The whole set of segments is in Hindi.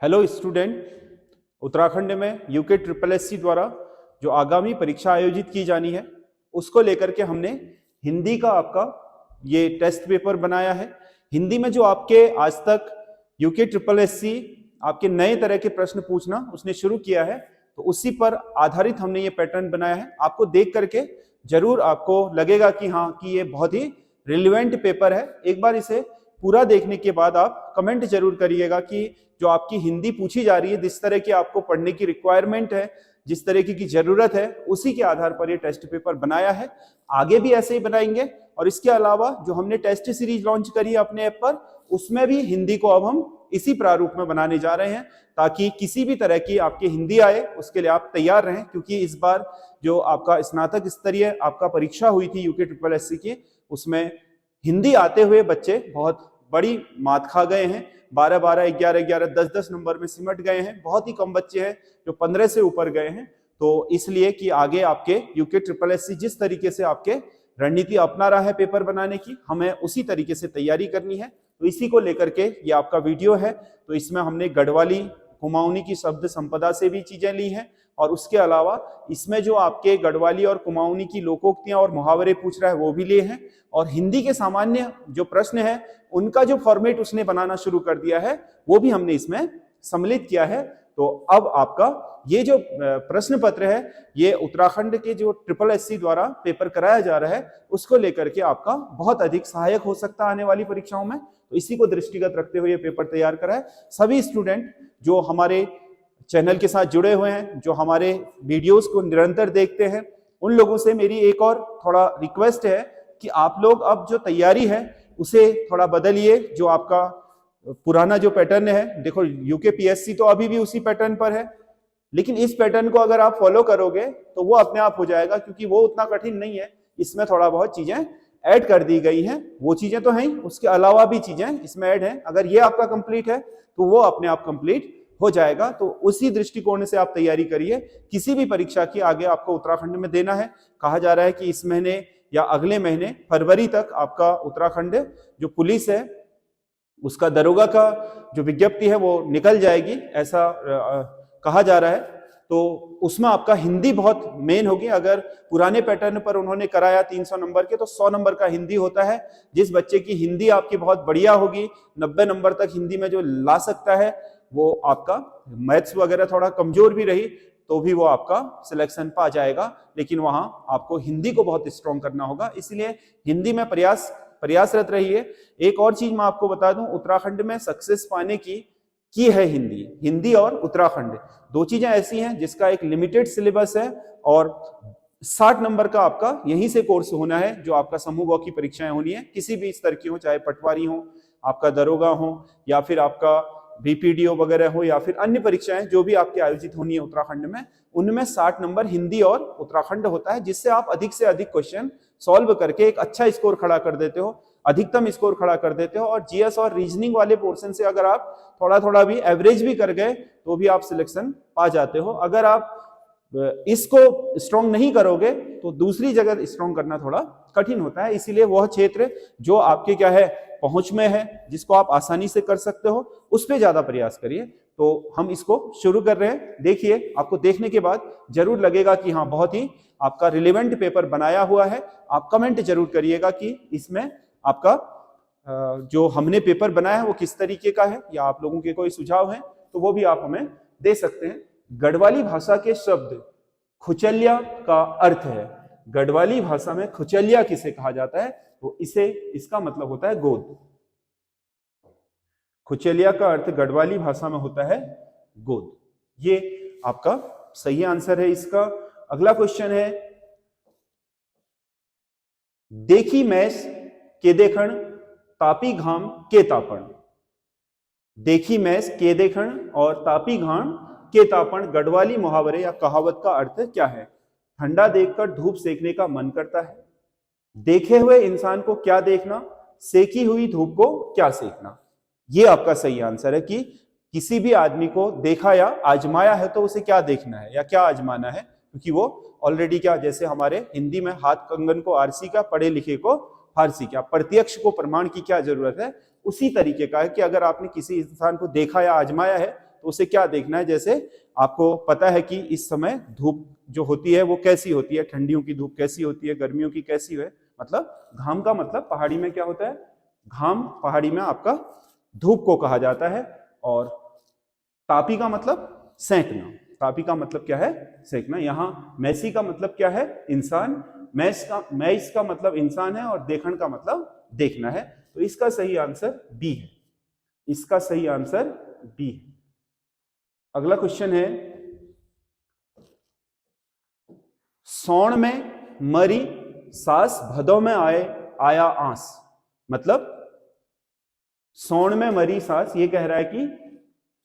हेलो स्टूडेंट, उत्तराखंड में यूके ट्रिपल एससी द्वारा जो आगामी परीक्षा आयोजित की जानी है उसको लेकर के हमने हिंदी का आपका ये टेस्ट पेपर बनाया है। हिंदी में जो आपके आज तक यूके ट्रिपल एससी आपके नए तरह के प्रश्न पूछना उसने शुरू किया है, तो उसी पर आधारित हमने ये पैटर्न बनाया है। आपको देख करके जरूर आपको लगेगा कि हाँ कि ये बहुत ही रिलेवेंट पेपर है। एक बार इसे पूरा देखने के बाद आप कमेंट जरूर करिएगा कि जो आपकी हिंदी पूछी जा रही है, जिस तरह की आपको पढ़ने की रिक्वायरमेंट है, जिस तरह की जरूरत है, उसी के आधार पर ये टेस्ट पेपर बनाया है। आगे भी ऐसे ही बनाएंगे। और इसके अलावा जो हमने टेस्ट सीरीज लॉन्च करी है अपने ऐप पर, उसमें भी हिंदी को अब हम इसी प्रारूप में बनाने जा रहे हैं, ताकि किसी भी तरह की आपकी हिंदी आए उसके लिए आप तैयार रहें। क्योंकि इस बार जो आपका स्नातक स्तरीय आपका परीक्षा हुई थी यूके ट्रिपल एससी की, उसमें हिंदी आते हुए बच्चे बहुत बड़ी मात खा गए हैं। 12-12, 11-11, 10-10 नंबर में सिमट गए हैं। बहुत ही कम बच्चे हैं जो 15 से ऊपर गए हैं। तो इसलिए कि आगे आपके यूके ट्रिपल एससी जिस तरीके से आपके रणनीति अपना रहा है पेपर बनाने की, हमें उसी तरीके से तैयारी करनी है। तो इसी को लेकर के ये आपका वीडियो है। तो इसमें हमने गढ़वाली कुमाऊनी की शब्द संपदा से भी चीजें ली हैं, और उसके अलावा इसमें जो आपके गढ़वाली और कुमाऊनी की लोकोक्तियां और मुहावरे पूछ रहा है वो भी लिए हैं। और हिंदी के सामान्य जो प्रश्न है उनका जो फॉर्मेट उसने बनाना शुरू कर दिया है वो भी हमने इसमें सम्मिलित किया है। तो अब आपका ये जो प्रश्न पत्र है ये उत्तराखंड के जो ट्रिपल एससी द्वारा पेपर कराया जा रहा है उसको लेकर के आपका बहुत अधिक सहायक हो सकता है आने वाली परीक्षाओं में। तो इसी को दृष्टिगत रखते हुए ये पेपर तैयार करा है। सभी स्टूडेंट जो हमारे चैनल के साथ जुड़े हुए हैं, जो हमारे वीडियोस को निरंतर देखते हैं, उन लोगों से मेरी एक और थोड़ा रिक्वेस्ट है कि आप लोग अब जो तैयारी है उसे थोड़ा बदलिए। जो आपका पुराना जो पैटर्न है, देखो यूके पीएससी तो अभी भी उसी पैटर्न पर है, लेकिन इस पैटर्न को अगर आप फॉलो करोगे तो वो अपने आप हो जाएगा, क्योंकि वो उतना कठिन नहीं है। इसमें थोड़ा बहुत चीजें ऐड कर दी गई हैं। वो चीजें तो हैं, उसके अलावा भी चीजें इसमें ऐड हैं। अगर ये आपका कंप्लीट है तो वो अपने आप कंप्लीट हो जाएगा। तो उसी दृष्टिकोण से आप तैयारी करिए। किसी भी परीक्षा की आगे आपको उत्तराखंड में देना है, कहा जा रहा है कि इस महीने या अगले महीने फरवरी तक आपका उत्तराखंड जो पुलिस है उसका दरोगा का जो विज्ञप्ति है वो निकल जाएगी, ऐसा कहा जा रहा है। तो उसमें आपका हिंदी बहुत मेन होगी। अगर पुराने पैटर्न पर उन्होंने कराया 300 नंबर के, तो 100 नंबर का हिंदी होता है। जिस बच्चे की हिंदी आपकी बहुत बढ़िया होगी, 90 नंबर तक हिंदी में जो ला सकता है, वो आपका मैथ्स वगैरह थोड़ा कमजोर भी रही तो भी वो आपका सिलेक्शन पा जाएगा। लेकिन वहां आपको हिंदी को बहुत स्ट्रॉन्ग करना होगा, इसलिए हिंदी में प्रयासरत रहिए। एक और चीज मैं आपको बता दूं, उत्तराखंड में सक्सेस पाने की है हिंदी और उत्तराखंड दो चीजें ऐसी हैं जिसका एक लिमिटेड सिलेबस है, और 60 नंबर का आपका यहीं से कोर्स होना है। जो आपका समूह ग की परीक्षाएं होनी है, किसी भी स्तर की हो, चाहे पटवारी हो, आपका दरोगा हो, या फिर आपका बीपीडीओ वगैरह हो, या फिर अन्य परीक्षाएं जो भी आपकी आयोजित होनी है उत्तराखंड में, उनमें 60 नंबर हिंदी और उत्तराखंड होता है, जिससे आप अधिक से अधिक क्वेश्चन सॉल्व करके एक अच्छा स्कोर खड़ा कर देते हो, अधिकतम स्कोर खड़ा कर देते हो। और जीएस और रीजनिंग वाले पोर्शन से अगर आप थोड़ा थोड़ा भी एवरेज भी कर गए तो भी आप सिलेक्शन पा जाते हो। अगर आप इसको स्ट्रॉन्ग नहीं करोगे तो दूसरी जगह स्ट्रॉन्ग करना थोड़ा कठिन होता है। इसीलिए वह क्षेत्र जो आपके क्या है पहुंच में है, जिसको आप आसानी से कर सकते हो, उस पर ज्यादा प्रयास करिए। तो हम इसको शुरू कर रहे हैं। देखिए, आपको देखने के बाद जरूर लगेगा कि हाँ बहुत ही आपका रिलेवेंट पेपर बनाया हुआ है। आप कमेंट जरूर करिएगा कि इसमें आपका जो हमने पेपर बनाया है वो किस तरीके का है, या आप लोगों के कोई सुझाव हैं तो वो भी आप हमें दे सकते हैं। गढ़वाली भाषा के शब्द खुचलिया का अर्थ है। गढ़वाली भाषा में खुचलिया किसे कहा जाता है, तो इसका मतलब होता है गोद। खुचलिया का अर्थ गढ़वाली भाषा में होता है गोद। ये आपका सही आंसर है इसका। अगला क्वेश्चन है, देखी मैस के देखण तापी घाम के तापण। देखी मैस के देखण और तापी घाम के तापण गढ़वाली मुहावरे या कहावत का अर्थ क्या है? ठंडा देखकर धूप सेकने का मन करता है। देखे हुए इंसान को क्या देखना, सेकी हुई धूप को क्या सेकना। ये आपका सही आंसर है कि किसी भी आदमी को देखा या आजमाया है तो उसे क्या देखना है या क्या आजमाना है, क्योंकि वो ऑलरेडी क्या, जैसे हमारे हिंदी में हाथ कंगन को आरसी का, पढ़े लिखे को फारसी क्या, प्रत्यक्ष को प्रमाण की क्या जरूरत है, उसी तरीके का है कि अगर आपने किसी इंसान को देखा या आजमाया है तो उसे क्या देखना है, जैसे आपको पता है कि इस समय धूप जो होती है वो कैसी होती है, ठंडियों की धूप कैसी होती है, गर्मियों की कैसी है, मतलब घाम का मतलब पहाड़ी में क्या होता है, घाम पहाड़ी में आपका धूप को कहा जाता है। और तापी का मतलब सेंकना, तापी का मतलब क्या है, सेंकना। यहाँ मैसी का मतलब क्या है, इंसान। मैस का मतलब इंसान है और देखण का मतलब देखना है। तो इसका सही आंसर बी है, इसका सही आंसर बी है। अगला क्वेश्चन है, सौण में मरी सास भदौ में आया आंस। मतलब सौण में मरी सास, ये कह रहा है कि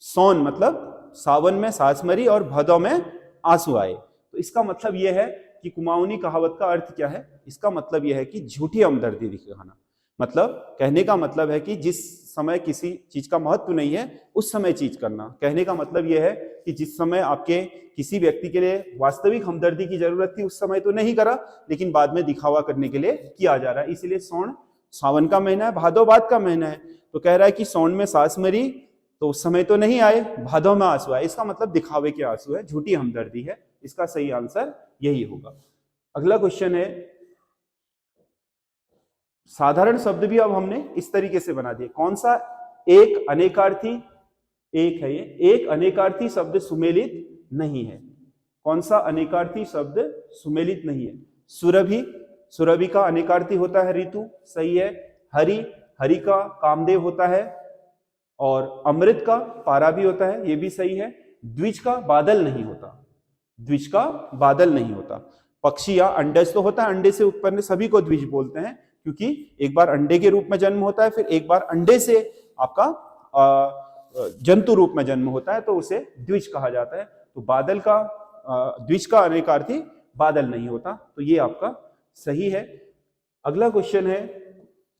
सौन मतलब सावन में सास मरी और भदौ में आंसू आए। तो इसका मतलब यह है कि कुमाऊनी कहावत का अर्थ क्या है, इसका मतलब यह है कि झूठी हमदर्दी दिखाना। मतलब कहने का मतलब है कि जिस समय किसी चीज का महत्व नहीं है उस समय चीज करना। कहने का मतलब यह है कि जिस समय आपके किसी व्यक्ति के लिए वास्तविक हमदर्दी की जरूरत थी उस समय तो नहीं करा, लेकिन बाद में दिखावा करने के लिए किया जा रहा है। इसीलिए सौण सावन का महीना है, भादो बाद का महीना है। तो कह रहा है कि सौण में सास मरी तो उस समय तो नहीं आए, भादों में आंसू आए, इसका मतलब दिखावे के आंसू है, झूठी हमदर्दी है। इसका सही आंसर यही होगा। अगला क्वेश्चन है, साधारण शब्द भी अब हमने इस तरीके से बना दिए। कौन सा एक अनेकार्थी, एक है ये, एक अनेकार्थी शब्द सुमेलित नहीं है। कौन सा अनेकार्थी शब्द सुमेलित नहीं है? सुरभि, सुरभि का अनेकार्थी होता है ऋतु, सही है। हरि, हरि का कामदेव होता है। और अमृत का पारा भी होता है, ये भी सही है। द्विज का बादल नहीं होता, द्विज का बादल नहीं होता। पक्षी या अंडज तो होता है, अंडे से उत्पन्न सभी को द्विज बोलते हैं, क्योंकि एक बार अंडे के रूप में जन्म होता है, फिर एक बार अंडे से आपका जंतु रूप में जन्म होता है, तो उसे द्विज कहा जाता है। तो बादल का द्विज का अनेकार्थी बादल नहीं होता, तो ये आपका सही है। अगला क्वेश्चन है,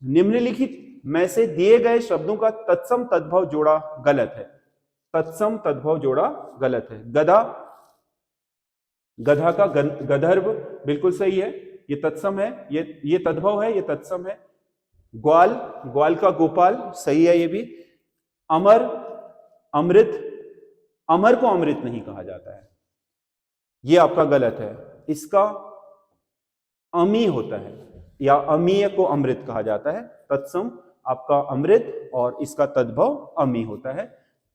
निम्नलिखित में से दिए गए शब्दों का तत्सम तद्भव जोड़ा गलत है। तत्सम तद्भव जोड़ा गलत है। गधा, गधा का गंधर्व बिल्कुल सही है, ये तत्सम है, ये तद्भव है, ये तत्सम है। ग्वाल, ग्वाल का गोपाल, सही है ये भी। अमर, अमृत, अमर को अमृत नहीं कहा जाता है, ये आपका गलत है। इसका अमी होता है, या अमीय को अमृत कहा जाता है। तत्सम आपका अमृत और इसका तद्भव अमी होता है।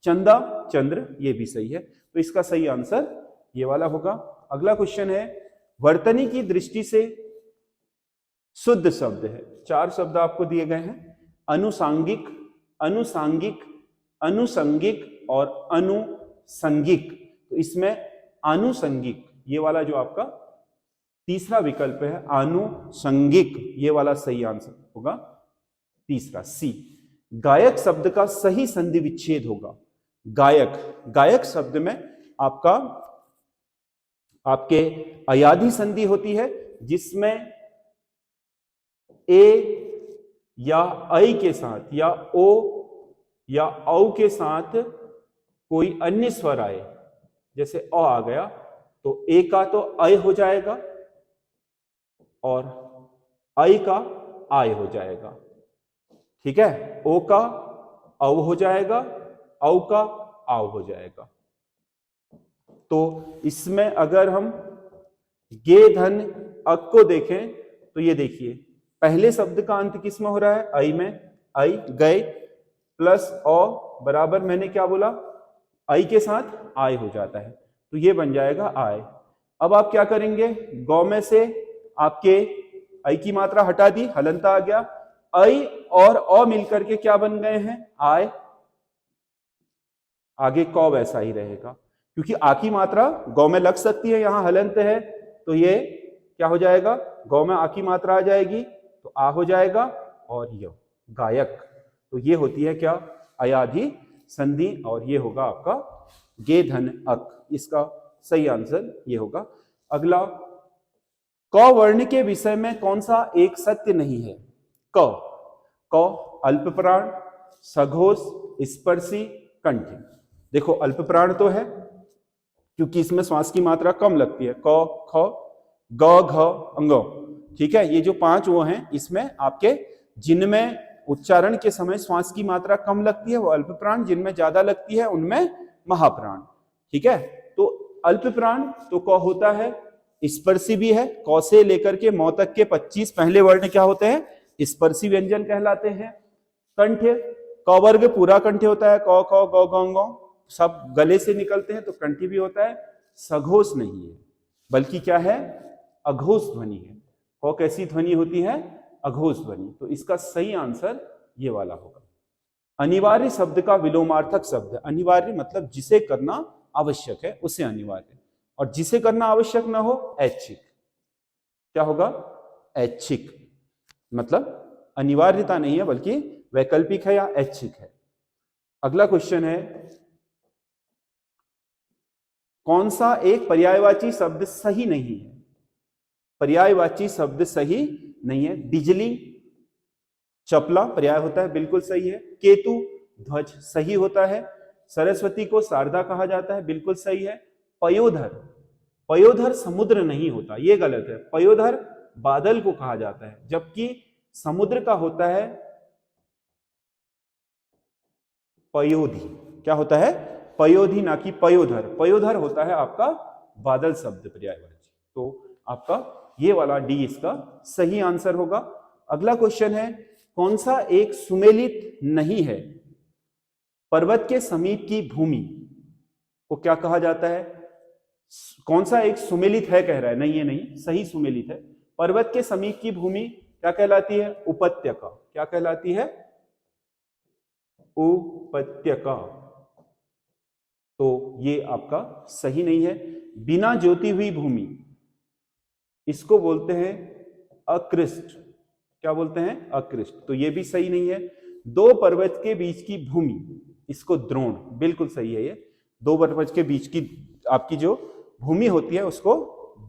चंदा, चंद्र, ये भी सही है। तो इसका सही आंसर ये वाला होगा। अगला क्वेश्चन है, वर्तनी की दृष्टि से शुद्ध शब्द है। 4 शब्द आपको दिए गए हैं, अनुसांगिक, अनुसांगिक, अनुसंगिक और अनुसंगिक। तो इसमें आनुसंगिक, ये वाला जो आपका तीसरा विकल्प है आनुसंगिक, ये वाला सही आंसर होगा तीसरा, सी। गायक शब्द का सही संधि विच्छेद होगा। गायक, गायक शब्द में आपका आपके अयाधि संधि होती है, जिसमें ए या ऐ के साथ या ओ या औ के साथ कोई अन्य स्वर आए, जैसे अ आ गया तो ए का तो ऐ हो जाएगा और ऐ का आय हो जाएगा, ठीक है। ओ का औ हो जाएगा, औ का आव हो जाएगा। तो इसमें अगर हम गे धन अक को देखें तो ये देखिए, पहले शब्द का अंत किस में हो रहा है? ऐ में। ऐ गए प्लस औ बराबर मैंने क्या बोला? ऐ के साथ आय हो जाता है, तो ये बन जाएगा आय। अब आप क्या करेंगे? गौ में से आपके ऐ की मात्रा हटा दी, हलंता आ गया। ऐ और अ मिलकर के क्या बन गए हैं? आय। आगे कौ वैसा ही रहेगा, क्योंकि आ की मात्रा गौ में लग सकती है, यहां हलंत है, तो ये क्या हो जाएगा? गौ में आ की मात्रा आ जाएगी तो आ हो जाएगा, और ये गायक, तो ये होती है क्या? अयाधि संधि, और ये होगा आपका गे धन अक। इसका सही आंसर ये होगा। अगला, क वर्ण के विषय में कौन सा एक सत्य नहीं है? क, क अल्प प्राण, सघोष, स्पर्शी, कंठी। देखो अल्प प्राण तो है क्योंकि इसमें श्वास की मात्रा कम लगती है, क, ख, ग, घ, अंग, ठीक है। ये जो 5 वो हैं, इसमें आपके जिनमें उच्चारण के समय श्वास की मात्रा कम लगती है वो अल्प प्राण, जिनमें ज्यादा लगती है उनमें महाप्राण। ठीक है, तो अल्प प्राण तो क होता है स्पर्शी भी है, क से लेकर के मौ तक के 25 पहले वर्ण क्या होते हैं, स्पर्शी व्यंजन कहलाते हैं। कंठ, क वर्ग पूरा कंठ होता है, क ख ग घ ङ सब गले से निकलते हैं तो कंठी भी होता है। सघोष नहीं है बल्कि क्या है, अघोष ध्वनि है। क कैसी ध्वनि होती है, अघोष ध्वनि। तो इसका सही आंसर ये वाला होगा। अनिवार्य शब्द का विलोमार्थक शब्द, अनिवार्य मतलब जिसे करना आवश्यक है उसे अनिवार्य, और जिसे करना आवश्यक ना हो ऐच्छिक। क्या होगा, ऐच्छिक, मतलब अनिवार्यता नहीं है बल्कि वैकल्पिक है या ऐच्छिक है। अगला क्वेश्चन है, कौन सा एक पर्यायवाची शब्द सही नहीं है। पर्यायवाची शब्द सही नहीं है। बिजली, चपला पर्याय होता है, बिल्कुल सही है। केतु, ध्वज सही होता है। सरस्वती को शारदा कहा जाता है, बिल्कुल सही है। पयोधर, पयोधर समुद्र नहीं होता, यह गलत है। पयोधर बादल को कहा जाता है, जबकि समुद्र का होता है पयोधि। क्या होता है, पयोधि, ना कि पयोधर। पयोधर होता है आपका बादल शब्द पर्यायवाची। तो आपका ये वाला डी इसका सही आंसर होगा। अगला क्वेश्चन है, कौन सा एक सुमेलित नहीं है। पर्वत के समीप की भूमि को क्या कहा जाता है। कौन सा एक सुमेलित है कह रहा है, नहीं है, नहीं सही सुमेलित है। पर्वत के समीप की भूमि क्या कहलाती है, उपत्यका। क्या कहलाती है, उपत्यका। तो ये आपका सही नहीं है। बिना जोती हुई भूमि, इसको बोलते हैं अकृष्ट। क्या बोलते हैं, अकृष्ट। तो ये भी सही नहीं है। दो पर्वत के बीच की भूमि, इसको द्रोण, बिल्कुल सही है। ये दो पर्वत के बीच की आपकी जो भूमि होती है उसको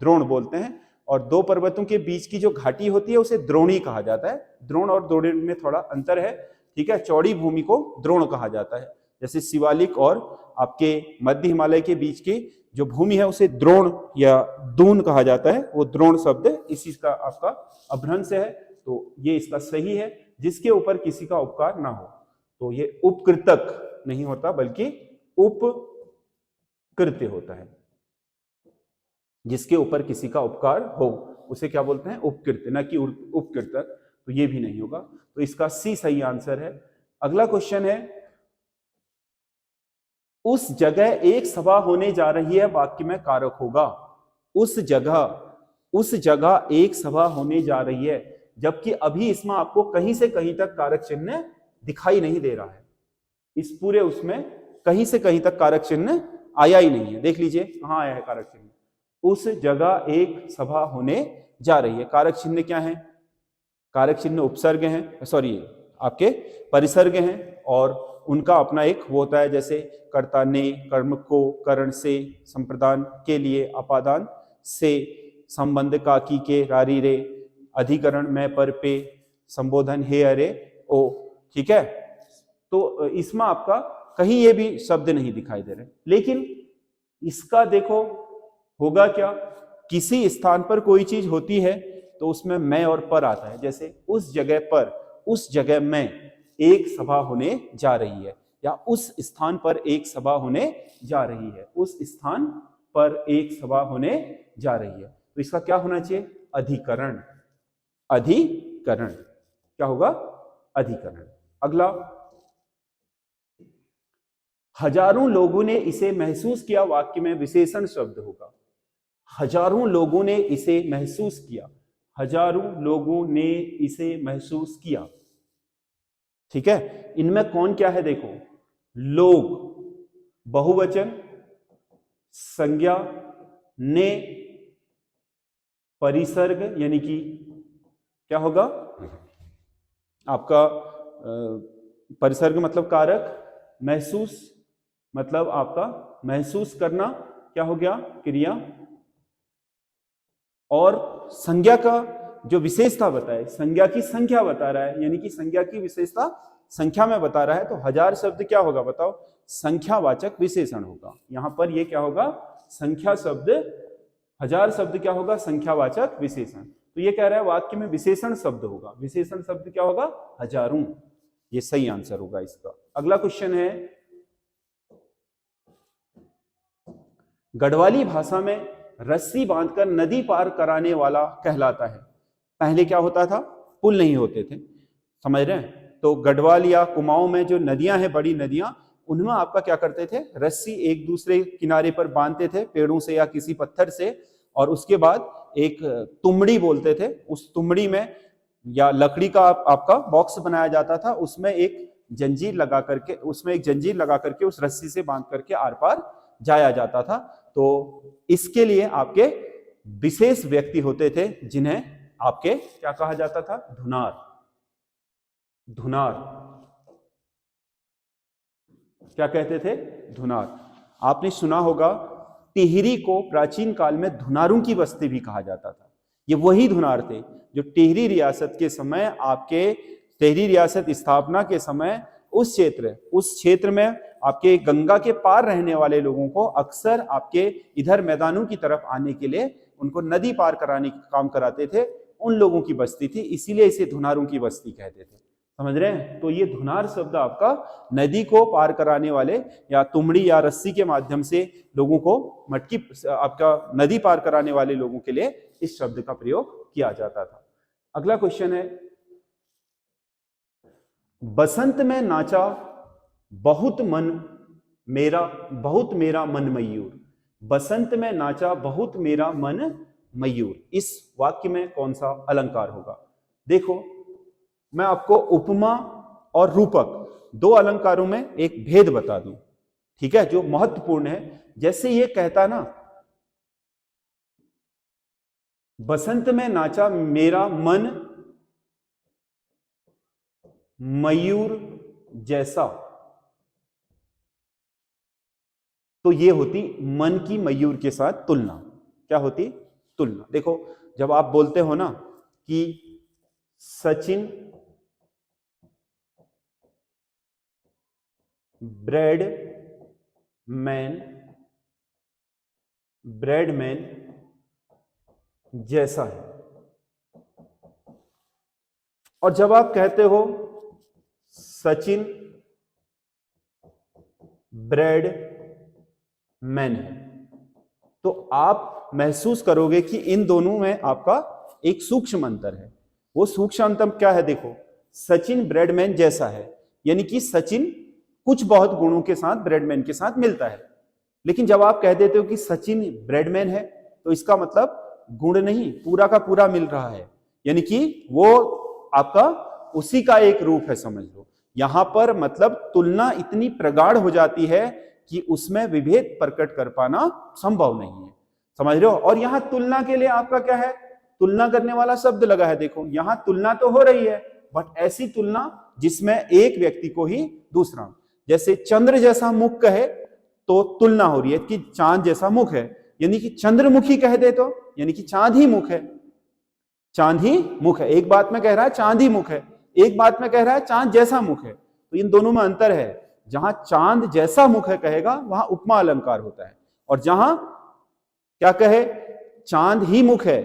द्रोण बोलते हैं, और दो पर्वतों के बीच की जो घाटी होती है उसे द्रोणी कहा जाता है। द्रोण और द्रोणी में थोड़ा अंतर है। ठीक है, चौड़ी भूमि को द्रोण कहा जाता है। जैसे शिवालिक और आपके मध्य हिमालय के बीच की जो भूमि है उसे द्रोण या दून कहा जाता है। वो द्रोण शब्द इसी का आपका अभ्रंश है। तो ये इसका सही है, जिसके ऊपर किसी का उपकार ना हो। तो ये उपकृतक नहीं होता बल्कि उपकृत्य होता है। जिसके ऊपर किसी का उपकार हो उसे क्या बोलते हैं, उपकृत्य, ना कि उपकृतक। तो ये भी नहीं होगा। तो इसका सी सही आंसर है। अगला क्वेश्चन है, उस जगह एक सभा होने जा रही है, वाक्य में कारक होगा। उस जगह एक सभा होने जा रही है, जबकि अभी इसमें आपको कहीं से कहीं तक कारक चिन्ह दिखाई नहीं दे रहा है। इस पूरे उसमें कहीं से कहीं तक कारक चिन्ह आया ही नहीं है। देख लीजिए कहां आया है कारक चिन्ह। उस जगह एक सभा होने जा रही है। कारक चिन्ह क्या है, कारक चिन्ह उपसर्ग हैं, सॉरी आपके परिसर्ग हैं, और उनका अपना एक वो होता है, जैसे कर्ता ने, कर्म को, करण से, संप्रदान के लिए, अपादान से, संबंध का, की के, रारी रे, अधिकरण में, पर पे, संबोधन हे अरे ओ। ठीक है, तो इसमें आपका कहीं ये भी शब्द नहीं दिखाई दे रहे। लेकिन इसका देखो होगा क्या, किसी स्थान पर कोई चीज होती है तो उसमें मैं और पर आता है। जैसे उस जगह पर, उस जगह में एक सभा होने जा रही है, या उस स्थान पर एक सभा होने जा रही है, उस स्थान पर एक सभा होने जा रही है। तो इसका क्या होना चाहिए, अधिकरण। अधिकरण क्या होगा, अधिकरण। अगला, हजारों लोगों ने इसे महसूस किया, वाक्य में विशेषण शब्द होगा। हजारों लोगों ने इसे महसूस किया, हजारों लोगों ने इसे महसूस किया। ठीक है, इनमें कौन क्या है देखो, लोग बहुवचन, संज्ञा, ने परिसर्ग, यानी कि क्या होगा आपका परिसर्ग मतलब कारक, महसूस मतलब आपका महसूस करना, क्या हो गया क्रिया, और संज्ञा का जो विशेषता बताए, संज्ञा की संख्या बता रहा है, यानी कि संज्ञा की विशेषता संख्या में बता रहा है। तो हजार शब्द क्या होगा बताओ, संख्यावाचक विशेषण होगा। यहां पर ये क्या होगा, संख्या शब्द, हजार शब्द क्या होगा, संख्यावाचक विशेषण। तो ये कह रहा है वाक्य में विशेषण शब्द होगा। विशेषण शब्द क्या होगा, हजारों। ये सही आंसर होगा इसका। अगला क्वेश्चन है, गढ़वाली भाषा में रस्सी बांधकर नदी पार कराने वाला कहलाता है। पहले क्या होता था, पुल नहीं होते थे, समझ रहे हैं, तो गढ़वाल या कुमाऊं में जो नदियां हैं, बड़ी नदियां, उनमें आपका क्या करते थे, रस्सी एक दूसरे किनारे पर बांधते थे पेड़ों से या किसी पत्थर से, और उसके बाद एक तुमड़ी बोलते थे, उस तुमड़ी में या लकड़ी का आपका बॉक्स बनाया जाता था, उसमें एक जंजीर लगा करके उस रस्सी से बांध करके आर पार जाया जाता था। तो इसके लिए आपके विशेष व्यक्ति होते थे जिन्हें आपके क्या कहा जाता था, धुनार। धुनार क्या कहते थे, धुनार। आपने सुना होगा टिहरी को प्राचीन काल में धुनारों की बस्ती भी कहा जाता था। ये वही धुनार थे जो टिहरी रियासत के समय, आपके टिहरी रियासत स्थापना के समय उस क्षेत्र में आपके गंगा के पार रहने वाले लोगों को अक्सर आपके इधर मैदानों की तरफ आने के लिए उनको नदी पार कराने का काम कराते थे, उन लोगों की बस्ती थी, इसीलिए इसे धुनारों की बस्ती कहते थे। समझ रहे हैं, तो ये धुनार शब्द आपका नदी को पार कराने वाले या तुमड़ी या रस्सी के माध्यम से लोगों को मटकी आपका नदी पार कराने वाले लोगों के लिए इस शब्द का प्रयोग किया जाता था। अगला क्वेश्चन है, बसंत में नाचा बहुत मेरा मन मयूर। बसंत में नाचा बहुत मेरा मन मयूर, इस वाक्य में कौन सा अलंकार होगा? देखो, मैं आपको उपमा और रूपक दो अलंकारों में एक भेद बता दूं, ठीक है, जो महत्वपूर्ण है। जैसे ये कहता ना, बसंत में नाचा मेरा मन मयूर जैसा, तो ये होती मन की मयूर के साथ तुलना। क्या होती? तुलना। देखो, जब आप बोलते हो ना कि सचिन ब्रेड मैन जैसा है, और जब आप कहते हो सचिन ब्रेड मैन है, तो आप महसूस करोगे कि इन दोनों में आपका एक सूक्ष्म अंतर है। वो सूक्ष्म अंतर क्या है? देखो, सचिन ब्रेडमैन जैसा है, यानी कि सचिन कुछ बहुत गुणों के साथ ब्रेडमैन के साथ मिलता है। लेकिन जब आप कह देते हो कि सचिन ब्रेडमैन है, तो इसका मतलब गुण नहीं, पूरा का पूरा मिल रहा है, यानी कि वो आपका उसी का एक रूप है, समझ लो। यहां पर मतलब तुलना इतनी प्रगाढ़ हो जाती है कि उसमें विभेद प्रकट कर पाना संभव नहीं है, समझ रहे हो। और यहां तुलना के लिए आपका क्या है? तुलना करने वाला शब्द लगा है। देखो, यहां तुलना तो हो रही है, बट ऐसी तुलना जिसमें एक व्यक्ति को ही दूसरा, जैसे चंद्र जैसा मुख कहे तो तुलना हो रही है कि चांद जैसा मुख है, यानी कि चंद्रमुखी कह दे तो यानी कि चांद ही मुख है, चांद ही मुख है। एक बात में कह रहा है चांद ही मुख है, एक बात में कह रहा है चांद जैसा मुख है, तो इन दोनों में अंतर है। जहां चांद जैसा मुख है कहेगा वहां उपमा अलंकार होता है, और जहां क्या कहे चांद ही मुख है,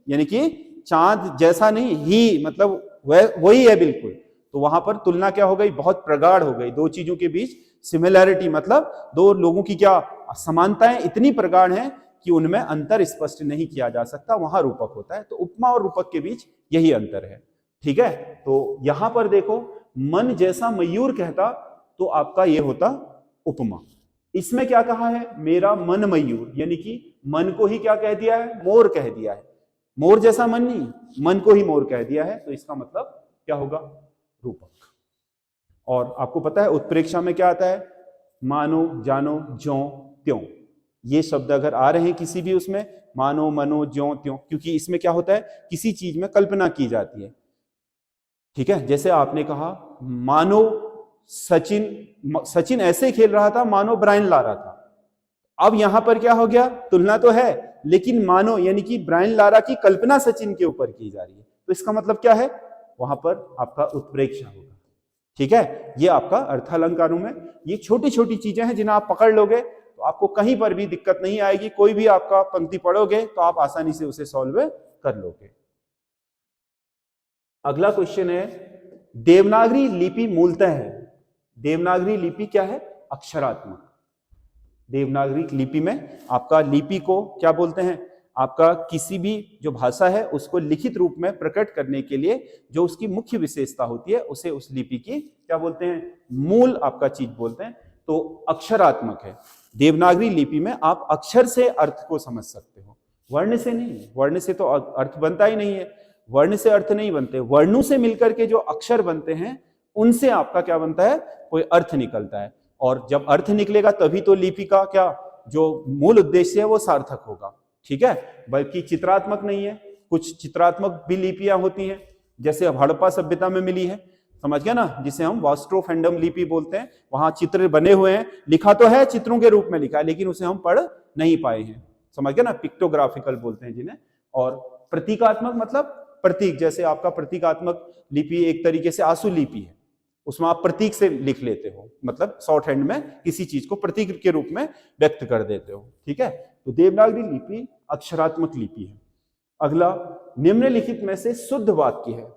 यानी कि चांद जैसा नहीं, ही मतलब वही है बिल्कुल, तो वहां पर तुलना क्या हो गई? बहुत प्रगाढ़ हो गई। दो चीजों के बीच सिमिलैरिटी, मतलब दो लोगों की क्या समानताएं इतनी प्रगाढ़ हैं कि उनमें अंतर स्पष्ट नहीं किया जा सकता, वहां रूपक होता है। तो उपमा और रूपक के बीच यही अंतर है, ठीक है। तो यहां पर देखो, मन जैसा मयूर कहता तो आपका ये होता उपमा। इसमें क्या कहा है? मेरा मन मयूर, यानी कि मन को ही क्या कह दिया है? मोर कह दिया है। मोर जैसा मन नहीं, मन को ही मोर कह दिया है, तो इसका मतलब क्या होगा? रूपक। और आपको पता है उत्प्रेक्षा में क्या आता है? मानो, जानो, ज्यों, त्यों। ये शब्द अगर आ रहे हैं किसी भी उसमें, मानो, मनो, ज्यों, त्यों, क्योंकि इसमें क्या होता है? किसी चीज में कल्पना की जाती है, ठीक है। जैसे आपने कहा मानो सचिन ऐसे खेल रहा था मानो ब्रायन ला रहा था। अब यहां पर क्या हो गया? तुलना तो है, लेकिन मानो यानी कि ब्रायन लारा की कल्पना सचिन के ऊपर की जा रही है, तो इसका मतलब क्या है? वहां पर आपका उत्प्रेक्षा होगा, ठीक है। ये आपका अर्थालंकारों में ये छोटी छोटी चीजें हैं जिन्हें आप पकड़ लोगे तो आपको कहीं पर भी दिक्कत नहीं आएगी। कोई भी आपका पंक्ति पढ़ोगे तो आप आसानी से उसे सॉल्व कर लोगे। अगला क्वेश्चन है, देवनागरी लिपि मूलतः है। देवनागरी लिपि क्या है? अक्षरात्मक। देवनागरी लिपि में आपका लिपि को क्या बोलते हैं, आपका किसी भी जो भाषा है उसको लिखित रूप में प्रकट करने के लिए जो उसकी मुख्य विशेषता होती है उसे उस लिपि की क्या बोलते हैं, मूल आपका चीज बोलते हैं। तो अक्षरात्मक है। देवनागरी लिपि में आप अक्षर से अर्थ को समझ सकते हो, वर्ण से नहीं। वर्ण से तो अर्थ बनता ही नहीं है, वर्ण से अर्थ नहीं बनते। वर्णों से मिलकर के जो अक्षर बनते हैं उनसे आपका क्या बनता है, कोई अर्थ निकलता है। और जब अर्थ निकलेगा तभी तो लिपि का क्या जो मूल उद्देश्य है वो सार्थक होगा, ठीक है। बल्कि चित्रात्मक नहीं है। कुछ चित्रात्मक भी लिपियां होती हैं, जैसे हड़प्पा सभ्यता में मिली है, समझ गया ना, जिसे हम वास्ट्रोफेंडम लिपि बोलते हैं। वहां चित्र बने हुए हैं, लिखा तो है, चित्रों के रूप में लिखा है, लेकिन उसे हम पढ़ नहीं पाए हैं, समझ गया ना, पिक्टोग्राफिकल बोलते हैं जिन्हें। और प्रतीकात्मक मतलब प्रतीक, जैसे आपका प्रतीकात्मक लिपि एक तरीके से आंसू लिपि है, उसमें आप प्रतीक से लिख लेते हो, मतलब शॉर्ट हैंड में किसी चीज को प्रतीक के रूप में व्यक्त कर देते हो, ठीक है। तो देवनागरी लिपि अक्षरात्मक लिपि है। अगला, निम्नलिखित में से शुद्ध वाक्य है।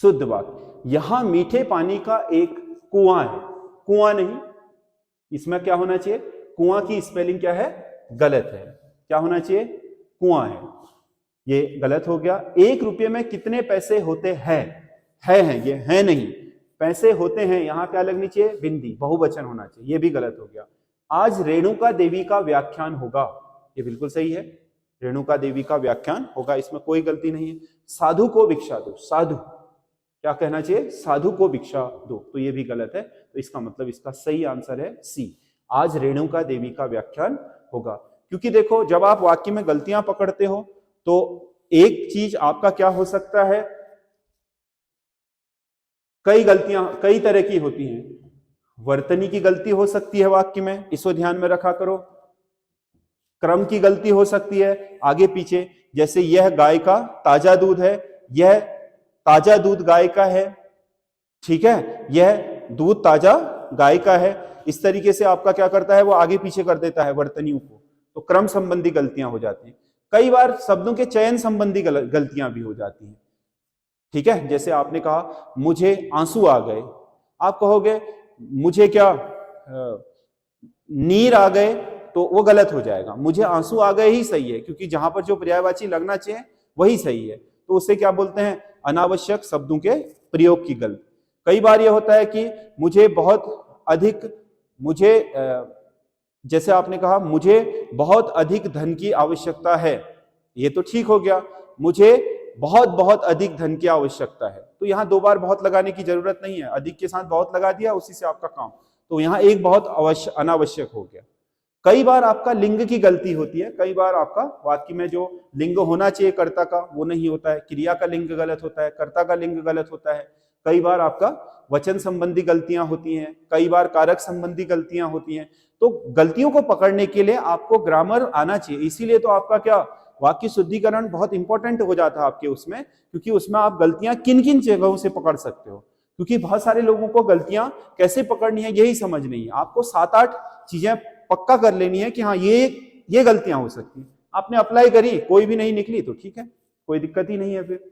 शुद्ध वाक्य, यहां मीठे पानी का एक कुआं है। कुआं नहीं, इसमें क्या होना चाहिए, कुआं की स्पेलिंग क्या है, गलत है। क्या होना चाहिए, कुआं है, ये गलत हो गया। 1 रुपये में कितने पैसे होते हैं, है ये है नहीं, पैसे होते हैं, यहां क्या लगनी चाहिए, बिंदी, बहुवचन होना चाहिए, ये भी गलत हो गया। आज रेणुका देवी का व्याख्यान होगा, ये बिल्कुल सही है, रेणुका देवी का व्याख्यान होगा, इसमें कोई गलती नहीं है। साधु को भिक्षा दो, साधु क्या कहना चाहिए, साधु को भिक्षा दो, तो ये भी गलत है। तो इसका मतलब इसका सही आंसर है सी, आज रेणुका देवी का व्याख्यान होगा। क्योंकि देखो, जब आप वाक्य में गलतियां पकड़ते हो तो एक चीज आपका क्या हो सकता है, कई गलतियां कई तरह की होती हैं। वर्तनी की गलती हो सकती है वाक्य में, इसको ध्यान में रखा करो। क्रम की गलती हो सकती है आगे पीछे, जैसे यह गाय का ताजा दूध है, यह ताजा दूध गाय का है, ठीक है, यह दूध ताजा गाय का है। इस तरीके से आपका क्या करता है, वो आगे पीछे कर देता है वर्तनियों को, तो क्रम संबंधी गलतियां हो जाती हैं। कई बार शब्दों के चयन संबंधी गलतियां भी हो जाती हैं, ठीक है। जैसे आपने कहा मुझे आंसू आ गए, आप कहोगे मुझे क्या नीर आ गए, तो वो गलत हो जाएगा। मुझे आंसू आ गए ही सही है, क्योंकि जहां पर जो पर्यायवाची लगना चाहिए वही सही है, तो उसे क्या बोलते हैं, अनावश्यक शब्दों के प्रयोग की गलती। कई बार यह होता है कि मुझे बहुत अधिक, मुझे जैसे आपने कहा मुझे बहुत अधिक धन की आवश्यकता है, ये तो ठीक हो गया, मुझे बहुत बहुत अधिक धन की आवश्यकता है, तो यहां 2 बार बहुत लगाने की जरूरत नहीं है, अधिक के साथ बहुत लगा दिया, उसी से आपका काम, तो यहां एक बहुत अनावश्यक हो गया। कई बार आपका लिंग की गलती होती है, कई बार आपका वाक्य में जो लिंग होना चाहिए कर्ता का वो नहीं होता है, क्रिया का लिंग गलत होता है, कर्ता का लिंग गलत होता है। कई बार आपका वचन संबंधी गलतियां होती हैं, कई बार कारक संबंधी गलतियां होती हैं। तो गलतियों को पकड़ने के लिए आपको ग्रामर आना चाहिए, इसीलिए तो आपका क्या वाक्य शुद्धिकरण बहुत इंपॉर्टेंट हो जाता है आपके उसमें, क्योंकि उसमें आप गलतियां किन किन जगहों से पकड़ सकते हो। क्योंकि बहुत सारे लोगों को गलतियां कैसे पकड़नी है यही समझ नहीं है। आपको 7-8 चीजें पक्का कर लेनी है कि हाँ ये गलतियां हो सकती हैं। आपने अप्लाई करी, कोई भी नहीं निकली तो ठीक है, कोई दिक्कत ही नहीं है। फिर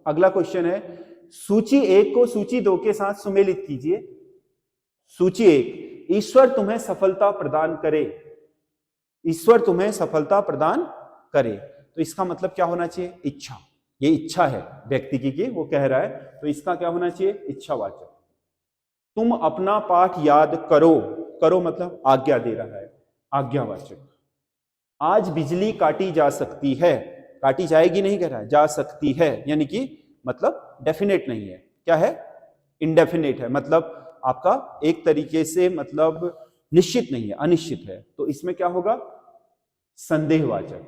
अगला क्वेश्चन है, सूची 1 को सूची 2 के साथ सुमेलित कीजिए। सूची 1, ईश्वर तुम्हें सफलता प्रदान करे, ईश्वर तुम्हें सफलता प्रदान करे, तो इसका मतलब क्या होना चाहिए, इच्छा। ये इच्छा है व्यक्ति की, वो कह रहा है, तो इसका क्या होना चाहिए, इच्छावाचक। तुम अपना पाठ याद करो, करो मतलब आज्ञा दे रहा है, आज्ञावाचक। आज बिजली काटी जा सकती है, काटी जाएगी नहीं कह रहा है, जा सकती है, यानी कि मतलब डेफिनेट नहीं है, क्या है, इंडेफिनेट है, मतलब आपका एक तरीके से मतलब निश्चित नहीं है, अनिश्चित है। तो इसमें क्या होगा, संदेहवाचक,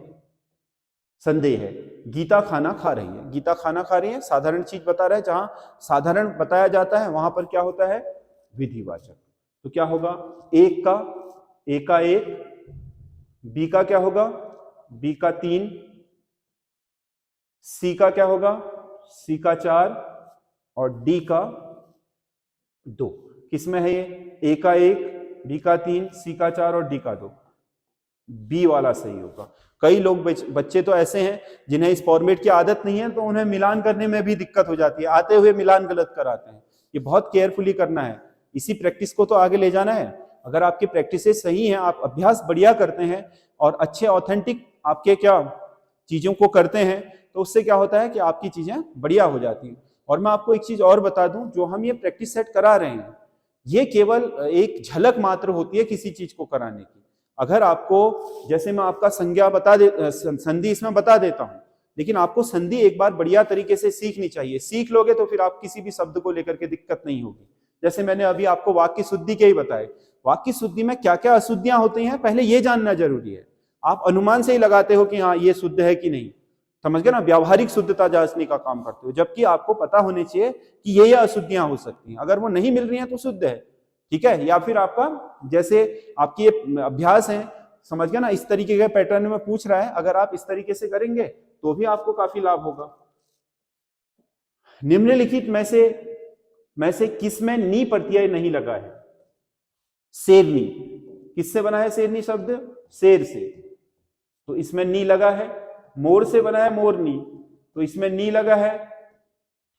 संदेह है। गीता खाना खा रही है, गीता खाना खा रही है, साधारण चीज बता रहा है, जहां साधारण बताया जाता है वहां पर क्या होता है, विधिवाचक। तो क्या होगा, एक का एक, बी का क्या होगा, बी का 3, सी का क्या होगा, सी का 4 और डी का 2। किसमें है ये, ए का 1, बी का 3, सी का 4 और डी का 2, बी वाला सही होगा। कई लोग बच्चे तो ऐसे हैं जिन्हें इस फॉर्मेट की आदत नहीं है, तो उन्हें मिलान करने में भी दिक्कत हो जाती है, आते हुए मिलान गलत कराते हैं। ये बहुत केयरफुली करना है। इसी प्रैक्टिस को तो आगे ले जाना है। अगर आपकी प्रैक्टिसेस सही हैं, आप अभ्यास बढ़िया करते हैं और अच्छे ऑथेंटिक आपके क्या चीजों को करते हैं, तो उससे क्या होता है कि आपकी चीजें बढ़िया हो जाती हैं। और मैं आपको एक चीज और बता दूं, जो हम ये प्रैक्टिस सेट करा रहे हैं, ये केवल एक झलक मात्र होती है किसी चीज को कराने की। अगर आपको, जैसे मैं आपका संज्ञा संधि इसमें बता देता हूं, लेकिन आपको संधि एक बार बढ़िया तरीके से सीखनी चाहिए। सीख लोगे तो फिर आप किसी भी शब्द को लेकर के दिक्कत नहीं होगी। जैसे मैंने अभी आपको वाक्य शुद्धि के ही बताए, वाक्य शुद्धि में क्या क्या अशुद्धियां होती हैं पहले ये जानना जरूरी है। आप अनुमान से ही लगाते हो कि हाँ ये शुद्ध है कि नहीं, समझ गए ना, व्यावहारिक शुद्धता जांचने का काम करते हो, जबकि आपको पता होने चाहिए कि ये अशुद्धियां हो सकती हैं। अगर वो नहीं मिल रही हैं तो शुद्ध है, ठीक है। या फिर आपका जैसे आपकी अभ्यास है, समझ गए ना, इस तरीके के पैटर्न में पूछ रहा है, अगर आप इस तरीके से करेंगे तो भी आपको काफी लाभ होगा। निम्नलिखित में से किस में नी प्रत्यय नहीं लगा है? शेरनी, किससे बना है शेरनी शब्द? शेर से, तो इसमें नी लगा है। मोर से बना है मोरनी, तो इसमें नी लगा है,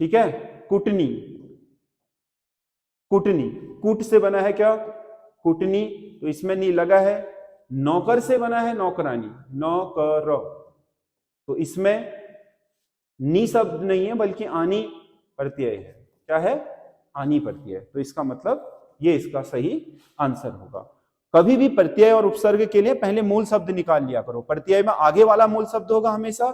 ठीक है। कुटनी, कुटनी, कूट से बना है क्या? कुटनी, तो इसमें नी लगा है। नौकर से बना है नौकरानी, नौकर, तो इसमें नी शब्द नहीं है बल्कि आनी प्रत्यय है। क्या है? आनी प्रत्यय। तो इसका मतलब ये इसका सही आंसर होगा। कभी भी प्रत्यय और उपसर्ग के लिए पहले मूल शब्द निकाल लिया करो। प्रत्यय में आगे वाला मूल शब्द होगा हमेशा,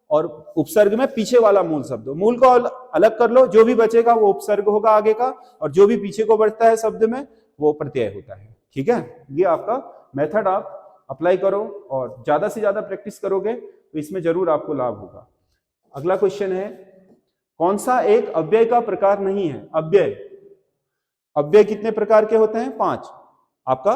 और उपसर्ग में पीछे वाला मूल शब्द। मूल को अलग कर लो, जो भी बचेगा वो उपसर्ग होगा आगे का, और जो भी पीछे को बढ़ता है शब्द में वो प्रत्यय होता है, ठीक है। ये आपका मेथड आप अप्लाई करो और ज्यादा से ज्यादा प्रैक्टिस करोगे तो इसमें जरूर आपको लाभ होगा। अगला क्वेश्चन है, कौन सा एक अव्यय का प्रकार नहीं है? अव्यय, अव्यय कितने प्रकार के होते हैं? 5। आपका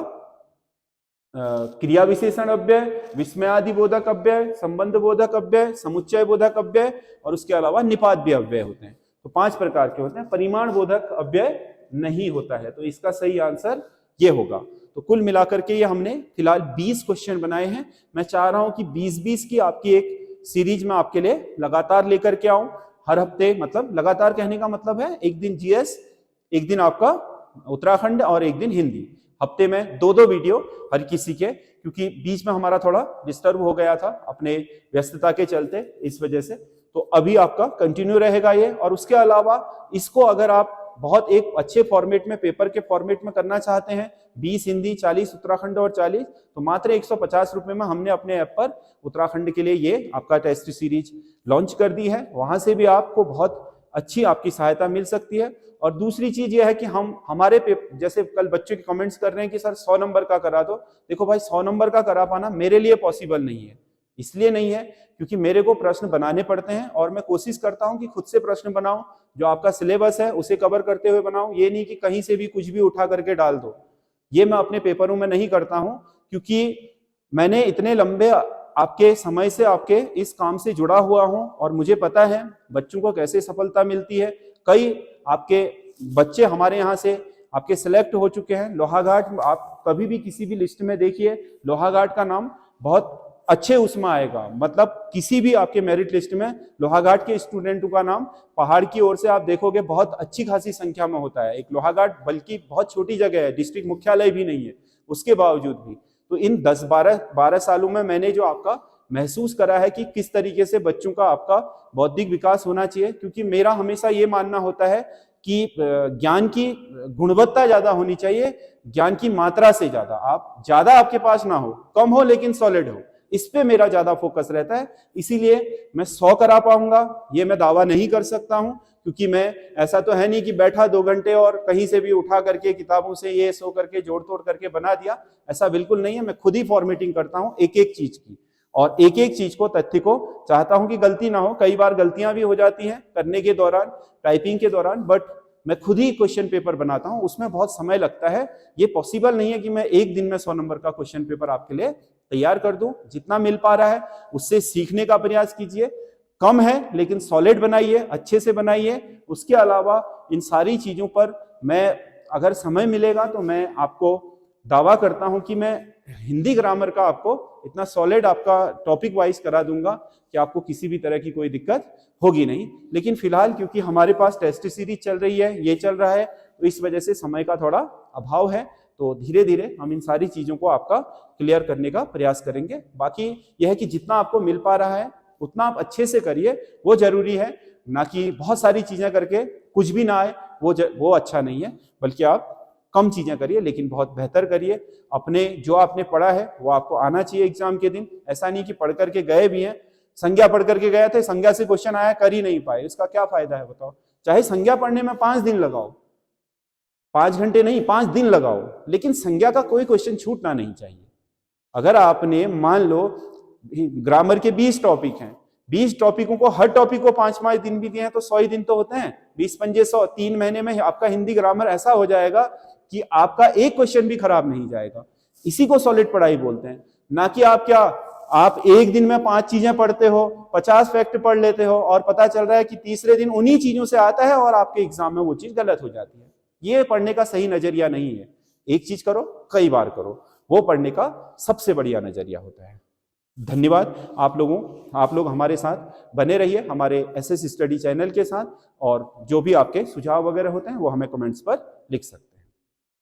क्रिया विशेषण अव्यय, विस्मयादि बोधक अव्यय, संबंध बोधक अव्यय, समुच्चय बोधक अव्यय, और उसके अलावा निपात अव्यय होते हैं। तो 5 प्रकार के होते हैं। परिमाण बोधक अव्यय नहीं होता है, तो इसका सही आंसर ये होगा। तो कुल मिलाकर के ये हमने फिलहाल 20 क्वेश्चन बनाए हैं। मैं चाह रहा हूं कि 20-20 की आपकी एक सीरीज में आपके लिए लगातार लेकर के आऊं हर हफ्ते। मतलब लगातार कहने का मतलब है एक दिन जीएस, एक दिन आपका उत्तराखंड और एक दिन हिंदी। हफ्ते में 2-2 वीडियो हर किसी के, क्योंकि बीच में हमारा थोड़ा डिस्टर्ब हो गया था अपने व्यस्तता के चलते, इस वजह से। तो अभी आपका कंटिन्यू रहेगा ये। और उसके अलावा इसको अगर आप बहुत एक अच्छे फॉर्मेट में, पेपर के फॉर्मेट में करना चाहते हैं, 20 हिंदी, 40 उत्तराखंड और 40, तो मात्र 150 रुपए में हमने अपने ऐप पर उत्तराखंड के लिए ये आपका टेस्ट सीरीज लॉन्च कर दी है। वहां से भी आपको बहुत अच्छी आपकी सहायता मिल सकती है। और दूसरी चीज ये है कि हम हमारे जैसे कल बच्चे के कमेंट्स कर रहे हैं कि सर 100 नंबर का करा दो। देखो भाई, 100 नंबर का करा पाना मेरे लिए पॉसिबल नहीं है। इसलिए नहीं है क्योंकि मेरे को प्रश्न बनाने पड़ते हैं, और मैं कोशिश करता हूं कि खुद से प्रश्न बनाऊं, जो आपका सिलेबस है उसे कवर करते हुए बनाऊं। ये नहीं कि कहीं से भी कुछ भी उठा करके डाल दो। ये मैं अपने पेपरों में नहीं करता हूं, क्योंकि मैंने इतने लंबे आपके समय से आपके इस काम से जुड़ा हुआ हूं, और मुझे पता है बच्चों को कैसे सफलता मिलती है। कई आपके बच्चे हमारे यहाँ से आपके सिलेक्ट हो चुके हैं। लोहाघाट, आप कभी भी किसी भी लिस्ट में देखिए, लोहाघाट का नाम बहुत अच्छे उसमें आएगा। मतलब किसी भी आपके मेरिट लिस्ट में लोहाघाट के स्टूडेंटों का नाम पहाड़ की ओर से आप देखोगे बहुत अच्छी खासी संख्या में होता है। एक लोहाघाट बल्कि बहुत छोटी जगह है, डिस्ट्रिक्ट मुख्यालय भी नहीं है, उसके बावजूद भी। तो इन 10-12 सालों में मैंने जो आपका महसूस करा है कि किस तरीके से बच्चों का आपका बौद्धिक विकास होना चाहिए, क्योंकि मेरा हमेशा ये मानना होता है कि ज्ञान की गुणवत्ता ज्यादा होनी चाहिए, ज्ञान की मात्रा से ज्यादा। आप ज्यादा आपके पास ना हो, कम हो लेकिन सॉलिड हो, इस पे मेरा ज्यादा फोकस रहता है। इसीलिए मैं 100 करा पाऊंगा ये मैं दावा नहीं कर सकता हूं, क्योंकि मैं ऐसा तो है नहीं कि बैठा 2 घंटे और कहीं से भी उठा करके किताबों से ये सो करके जोड़ तोड़ करके बना दिया। ऐसा बिल्कुल नहीं है। मैं खुद ही फॉर्मेटिंग करता हूं एक एक चीज की, और एक एक चीज को, तथ्य को चाहता हूं कि गलती ना हो। कई बार गलतियां भी हो जाती हैं करने के दौरान, टाइपिंग के दौरान, बट मैं खुद ही क्वेश्चन पेपर बनाता हूं, उसमें बहुत समय लगता है। ये पॉसिबल नहीं है कि मैं एक दिन में 100 नंबर का क्वेश्चन पेपर आपके लिए तैयार कर दूं। जितना मिल पा रहा है उससे सीखने का प्रयास कीजिए। कम है लेकिन सॉलिड बनाइए, अच्छे से बनाइए। उसके अलावा इन सारी चीजों पर मैं, अगर समय मिलेगा तो मैं आपको दावा करता हूं कि मैं हिंदी ग्रामर का आपको इतना सॉलिड आपका टॉपिक वाइज करा दूंगा कि आपको किसी भी तरह की कोई दिक्कत होगी नहीं। लेकिन फिलहाल क्योंकि हमारे पास टेस्ट सीरीज चल रही है, ये चल रहा है, तो इस वजह से समय का थोड़ा अभाव है। तो धीरे धीरे हम इन सारी चीजों को आपका क्लियर करने का प्रयास करेंगे। बाकी यह है कि जितना आपको मिल पा रहा है उतना आप अच्छे से करिए, वो जरूरी है, ना कि बहुत सारी चीजें करके कुछ भी ना आए, वो अच्छा नहीं है। बल्कि आप कम चीजें करिए लेकिन बहुत बेहतर करिए। अपने जो आपने पढ़ा है वो आपको आना चाहिए एग्जाम के दिन। ऐसा नहीं कि पढ़ करके गए भी हैं, संज्ञा पढ़ करके गए थे, संज्ञा से क्वेश्चन आया, कर ही नहीं पाए, इसका क्या फायदा है बताओ। चाहे संज्ञा पढ़ने में 5 दिन लगाओ, 5 घंटे नहीं 5 दिन लगाओ, लेकिन संज्ञा का कोई क्वेश्चन छूटना नहीं चाहिए। अगर आपने मान लो ग्रामर के 20 टॉपिक हैं, 20 टॉपिकों को हर टॉपिक को 5-5 दिन भी दिए हैं तो 100 ही दिन तो होते हैं, 20 पंजे 100, 3 महीने में आपका हिंदी ग्रामर ऐसा हो जाएगा कि आपका एक क्वेश्चन भी खराब नहीं जाएगा। इसी को सॉलिड पढ़ाई बोलते हैं। ना कि आप एक दिन में 5 चीजें पढ़ते हो, 50 फैक्ट पढ़ लेते हो और पता चल रहा है कि तीसरे दिन उन्हीं चीजों से आता है और आपके एग्जाम में वो चीज गलत हो जाती है। ये पढ़ने का सही नजरिया नहीं है। एक चीज करो, कई बार करो, वो पढ़ने का सबसे बढ़िया नजरिया होता है। धन्यवाद आप लोग हमारे साथ बने रहिए, हमारे एसएस स्टडी चैनल के साथ, और जो भी आपके सुझाव वगैरह होते हैं वो हमें कमेंट्स पर लिख सकते हैं।